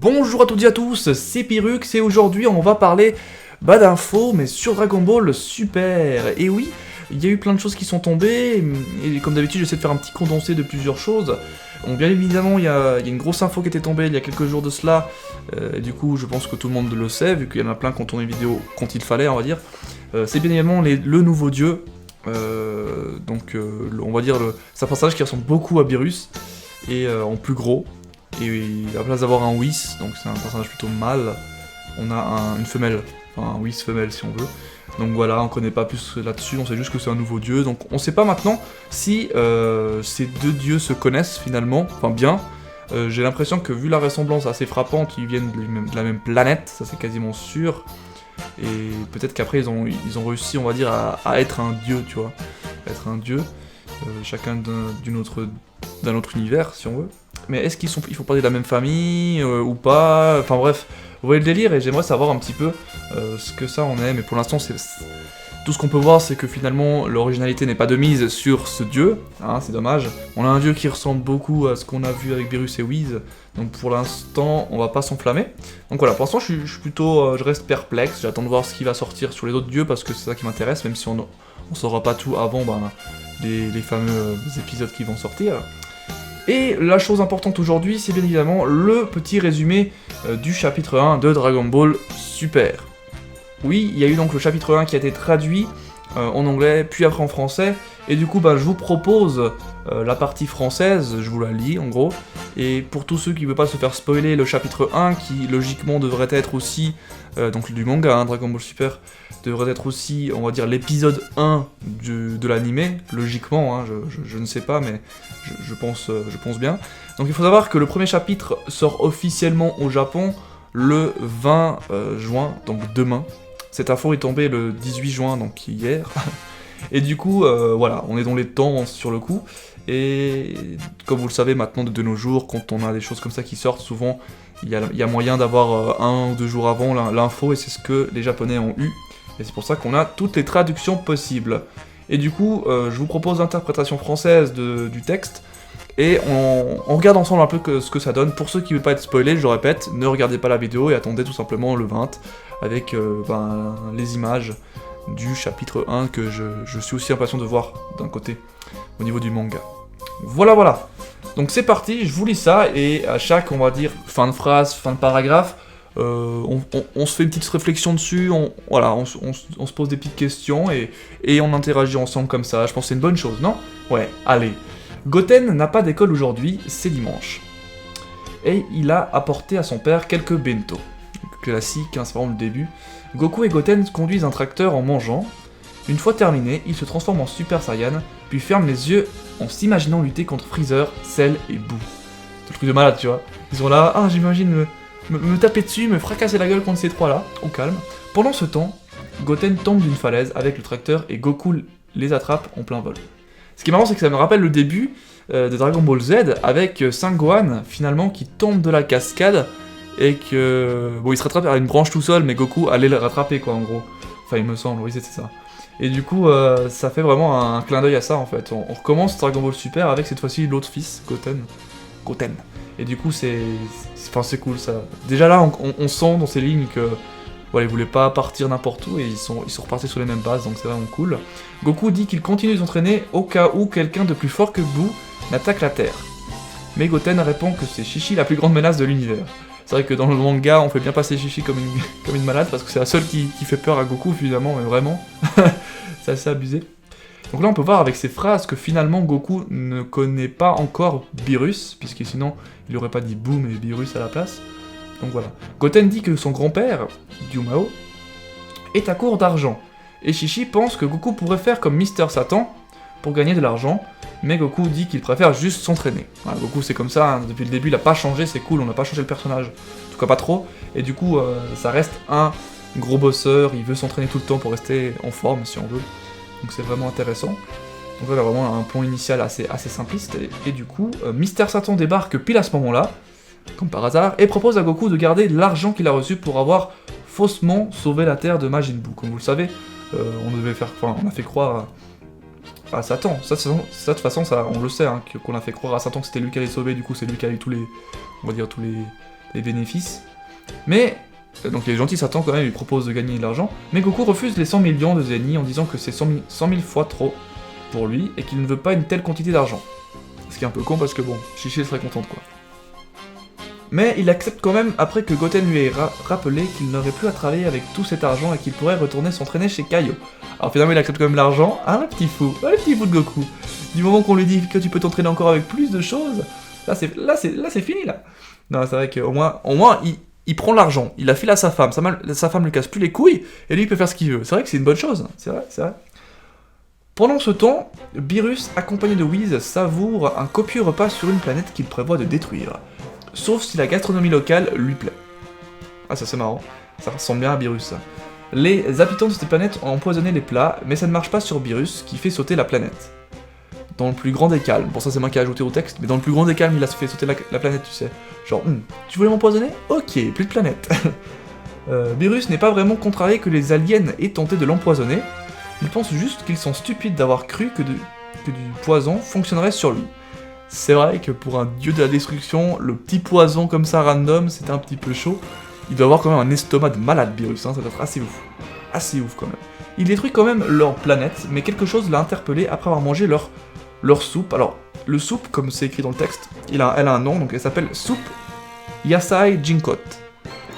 Bonjour à toutes et à tous, c'est Pyrrhux et aujourd'hui on va parler d'infos mais sur Dragon Ball Super. Et oui, il y a eu plein de choses qui sont tombées et comme d'habitude j'essaie de faire un petit condensé de plusieurs choses. Donc bien évidemment il y a une grosse info qui était tombée il y a quelques jours de cela et du coup je pense que tout le monde le sait vu qu'il y en a plein qui ont tourné une vidéo quand il fallait on va dire. C'est bien évidemment le nouveau dieu, on va dire c'est un personnage qui ressemble beaucoup à Beerus et en plus gros. Et à la place d'avoir un Whis, donc c'est un personnage plutôt mâle, on a une femelle, enfin un Whis femelle si on veut. Donc voilà, on connaît pas plus là-dessus, on sait juste que c'est un nouveau dieu, donc on sait pas maintenant si ces deux dieux se connaissent finalement, enfin bien. J'ai l'impression que vu la ressemblance assez frappante, ils viennent de la même planète, ça c'est quasiment sûr. Et peut-être qu'après ils ont réussi, on va dire, à être un dieu, tu vois. Être un dieu, chacun d'un autre univers si on veut. Mais est-ce qu'ils font partie de la même famille ou pas? Enfin bref, vous voyez le délire et j'aimerais savoir un petit peu ce que ça en est. Mais pour l'instant, tout ce qu'on peut voir, c'est que finalement l'originalité n'est pas de mise sur ce dieu. Hein, c'est dommage. On a un dieu qui ressemble beaucoup à ce qu'on a vu avec Beerus et Whis. Donc pour l'instant, on va pas s'enflammer. Donc voilà, pour l'instant, je reste perplexe. J'attends de voir ce qui va sortir sur les autres dieux parce que c'est ça qui m'intéresse, même si on saura pas tout avant les fameux épisodes qui vont sortir. Et la chose importante aujourd'hui, c'est bien évidemment le petit résumé du chapitre 1 de Dragon Ball Super. Oui, il y a eu donc le chapitre 1 qui a été traduit en anglais, puis après en français, et du coup je vous propose la partie française, je vous la lis en gros, et pour tous ceux qui ne veulent pas se faire spoiler le chapitre 1, qui logiquement devrait être aussi, donc du manga, hein, Dragon Ball Super, devrait être aussi, on va dire, l'épisode 1 de l'animé, logiquement, hein, je ne sais pas, mais je pense bien. Donc il faut savoir que le premier chapitre sort officiellement au Japon le 20 juin, donc demain. Cette info est tombée le 18 juin, donc hier. Et du coup, voilà, on est dans les temps sur le coup. Et comme vous le savez maintenant de nos jours, quand on a des choses comme ça qui sortent, souvent il y a moyen d'avoir 1 ou 2 jours avant l'info, et c'est ce que les Japonais ont eu. Et c'est pour ça qu'on a toutes les traductions possibles. Et du coup, je vous propose l'interprétation française du texte, et on regarde ensemble un peu ce que ça donne. Pour ceux qui ne veulent pas être spoilés, je le répète, ne regardez pas la vidéo et attendez tout simplement le 20, avec les images du chapitre 1 que je suis aussi impatient de voir d'un côté, au niveau du manga. Voilà. Donc c'est parti, je vous lis ça, et à chaque, on va dire, fin de phrase, fin de paragraphe, on se fait une petite réflexion dessus, on se pose des petites questions, et on interagit ensemble comme ça. Je pense que c'est une bonne chose, non? Ouais, allez. Goten n'a pas d'école aujourd'hui, c'est dimanche. Et il a apporté à son père quelques bento. Classique, hein, c'est vraiment le début. Goku et Goten conduisent un tracteur en mangeant. Une fois terminé, ils se transforment en Super Saiyan, puis ferment les yeux en s'imaginant lutter contre Freezer, Cell et Boo. C'est le truc de malade, tu vois. Ils sont là, j'imagine me taper dessus, me fracasser la gueule contre ces trois-là, au calme. Pendant ce temps, Goten tombe d'une falaise avec le tracteur et Goku les attrape en plein vol. Ce qui est marrant, c'est que ça me rappelle le début de Dragon Ball Z avec Sangohan, finalement, qui tombe de la cascade et que... Bon, il se rattrape à une branche tout seul, mais Goku allait le rattraper, quoi, en gros. Enfin, il me semble, oui, c'est ça. Et du coup, ça fait vraiment un clin d'œil à ça, en fait. On recommence Dragon Ball Super avec, cette fois-ci, l'autre fils, Goten. Et du coup, c'est cool, ça. Déjà là, on sent dans ces lignes que... Voilà, ils voulaient pas partir n'importe où, et ils sont repartis sur les mêmes bases, donc c'est vraiment cool. Goku dit qu'il continue de s'entraîner au cas où quelqu'un de plus fort que Boo n'attaque la Terre. Mais Goten répond que c'est Chi-Chi la plus grande menace de l'univers. C'est vrai que dans le manga, on fait bien passer Chi-Chi comme une malade, parce que c'est la seule qui fait peur à Goku, finalement, mais vraiment. C'est assez abusé. Donc là, on peut voir avec ces phrases que finalement, Goku ne connaît pas encore Beerus, puisque sinon, il aurait pas dit Boo, mais Beerus à la place. Donc voilà. Goten dit que son grand-père, Gyumao, est à court d'argent, et Chi-Chi pense que Goku pourrait faire comme Mister Satan pour gagner de l'argent, mais Goku dit qu'il préfère juste s'entraîner. Voilà, Goku c'est comme ça, hein, depuis le début il a pas changé, c'est cool, on n'a pas changé le personnage, en tout cas pas trop, et du coup ça reste un gros bosseur, il veut s'entraîner tout le temps pour rester en forme si on veut, donc c'est vraiment intéressant. Donc voilà, vraiment un point initial assez simpliste, et du coup Mister Satan débarque pile à ce moment-là, comme par hasard, et propose à Goku de garder l'argent qu'il a reçu pour avoir faussement sauvé la Terre de Majin Buu. Comme vous le savez, on a fait croire à Satan. Ça, de toute façon, ça, on le sait, hein, qu'on a fait croire à Satan que c'était lui qui allait sauver, du coup c'est lui qui a eu tous les les bénéfices. Mais, donc il est gentil, Satan quand même, il lui propose de gagner de l'argent, mais Goku refuse les 100 millions de zeni en disant que c'est 100 000 fois trop pour lui, et qu'il ne veut pas une telle quantité d'argent. Ce qui est un peu con parce que bon, Chichi serait contente quoi. Mais il accepte quand même après que Goten lui ait rappelé qu'il n'aurait plus à travailler avec tout cet argent et qu'il pourrait retourner s'entraîner chez Kaio. Alors finalement il accepte quand même l'argent, hein le petit fou de Goku. Du moment qu'on lui dit que tu peux t'entraîner encore avec plus de choses, là c'est fini là. Non c'est vrai qu'au moins il prend l'argent, il la file à sa femme lui casse plus les couilles, et lui il peut faire ce qu'il veut. C'est vrai que c'est une bonne chose, c'est vrai. Pendant ce temps, Beerus, accompagné de Whis, savoure un copieux repas sur une planète qu'il prévoit de détruire. Sauf si la gastronomie locale lui plaît. Ah ça c'est marrant, ça ressemble bien à Beerus ça. Les habitants de cette planète ont empoisonné les plats, mais ça ne marche pas sur Beerus, qui fait sauter la planète. Dans le plus grand des calmes, bon ça c'est moi qui ai ajouté au texte, mais dans le plus grand des calmes il a fait sauter la planète, tu sais. Genre, tu voulais m'empoisonner? Ok, plus de planète. Beerus n'est pas vraiment contrarié que les aliens aient tenté de l'empoisonner, il pense juste qu'ils sont stupides d'avoir cru que du poison fonctionnerait sur lui. C'est vrai que pour un dieu de la destruction, le petit poison comme ça random, c'était un petit peu chaud. Il doit avoir quand même un estomac de malade, Beerus, hein, ça doit être assez ouf. Assez ouf quand même. Il détruit quand même leur planète, mais quelque chose l'a interpellé après avoir mangé leur soupe. Alors, le soupe, comme c'est écrit dans le texte, elle a un nom, donc elle s'appelle soupe Yasai Jinkot.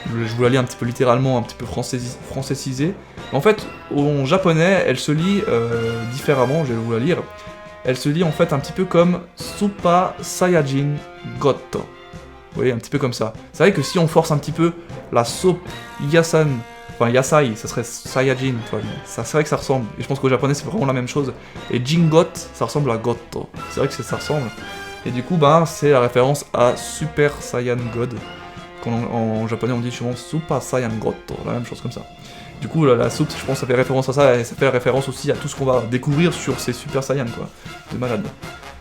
Je vous la lis un petit peu littéralement, un petit peu francisé. En fait, en japonais, elle se lit différemment, je vais vous la lire. Elle se lit en fait un petit peu comme Super Saiyajin Goto. Vous voyez, un petit peu comme ça. C'est vrai que si on force un petit peu la soupe Yasai, ça serait Saiyajin, c'est vrai que ça ressemble. Et je pense qu'au japonais c'est vraiment la même chose. Et Jingot, ça ressemble à Goto. C'est vrai que ça ressemble. Et du coup, c'est la référence à Super Saiyan God. En japonais on dit souvent Super Saiyan Goto, la même chose comme ça. Du coup, la soupe, je pense, ça fait référence à ça, et ça fait référence aussi à tout ce qu'on va découvrir sur ces Super Saiyans, quoi. De malade.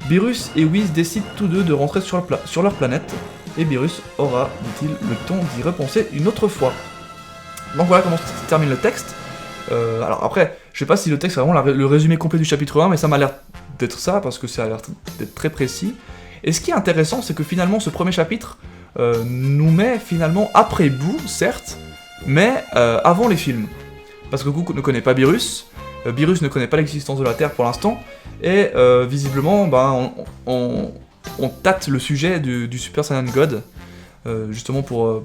Beerus et Whis décident tous deux de rentrer sur leur planète, et Beerus aura, dit-il, le temps d'y repenser une autre fois. Donc voilà comment se termine le texte. Alors après, je sais pas si le texte est vraiment le résumé complet du chapitre 1, mais ça m'a l'air d'être ça, parce que ça a l'air d'être très précis. Et ce qui est intéressant, c'est que finalement, ce premier chapitre nous met finalement après Boo, certes, mais avant les films. Parce que Goku ne connaît pas Beerus, Beerus ne connaît pas l'existence de la Terre pour l'instant, et visiblement, on tâte le sujet du Super Saiyan God, justement pour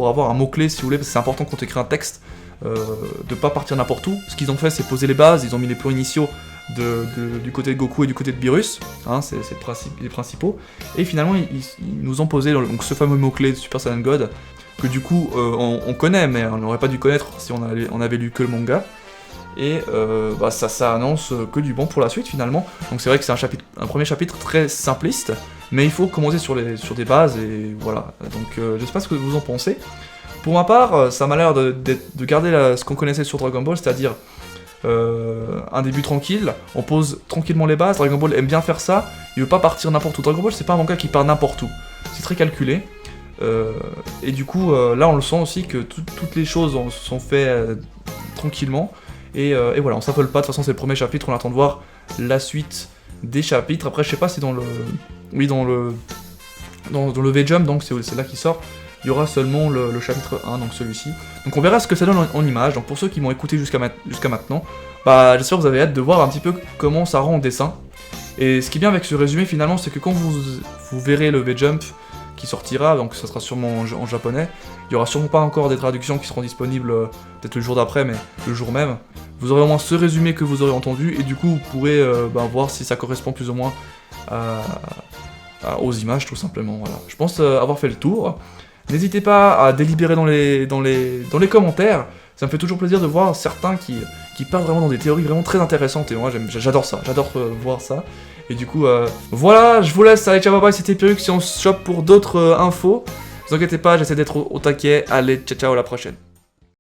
avoir un mot-clé, si vous voulez, parce que c'est important quand on écrit un texte, de pas partir n'importe où. Ce qu'ils ont fait, c'est poser les bases, ils ont mis les plans initiaux du côté de Goku et du côté de Beerus, hein, c'est les principaux, et finalement, ils nous ont posé donc, ce fameux mot-clé de Super Saiyan God, que du coup on connaît, mais on n'aurait pas dû connaître si on avait lu que le manga. Et ça annonce que du bon pour la suite finalement. Donc c'est vrai que c'est un premier chapitre très simpliste, mais il faut commencer sur des bases, et voilà. Donc je sais pas ce que vous en pensez. Pour ma part, ça m'a l'air de garder ce qu'on connaissait sur Dragon Ball, c'est-à-dire un début tranquille, on pose tranquillement les bases. Dragon Ball aime bien faire ça, il veut pas partir n'importe où. Dragon Ball c'est pas un manga qui part n'importe où, c'est très calculé. Et du coup, là on le sent aussi que toutes les choses sont faites tranquillement. Et voilà, on s'affole pas, de toute façon c'est le premier chapitre, on attend de voir la suite des chapitres. Après je sais pas si dans le V-Jump, donc c'est là qu'il sort, il y aura seulement le chapitre 1, donc celui-ci. Donc on verra ce que ça donne en image. Donc pour ceux qui m'ont écouté jusqu'à maintenant, j'espère que vous avez hâte de voir un petit peu comment ça rend en dessin. Et ce qui est bien avec ce résumé finalement, c'est que quand vous verrez le V-Jump qui sortira, donc ça sera sûrement en japonais, il y aura sûrement pas encore des traductions qui seront disponibles peut-être le jour d'après, mais le jour même. Vous aurez au moins ce résumé que vous aurez entendu, et du coup vous pourrez voir si ça correspond plus ou moins aux images tout simplement. Voilà. Je pense avoir fait le tour. N'hésitez pas à délibérer dans les commentaires, ça me fait toujours plaisir de voir certains qui partent vraiment dans des théories vraiment très intéressantes, et moi j'adore ça, j'adore voir ça. Et du coup, voilà, je vous laisse, allez ciao bye bye, c'était Perruque, si on se chope pour d'autres infos, ne vous inquiétez pas, j'essaie d'être au taquet, allez ciao ciao, à la prochaine.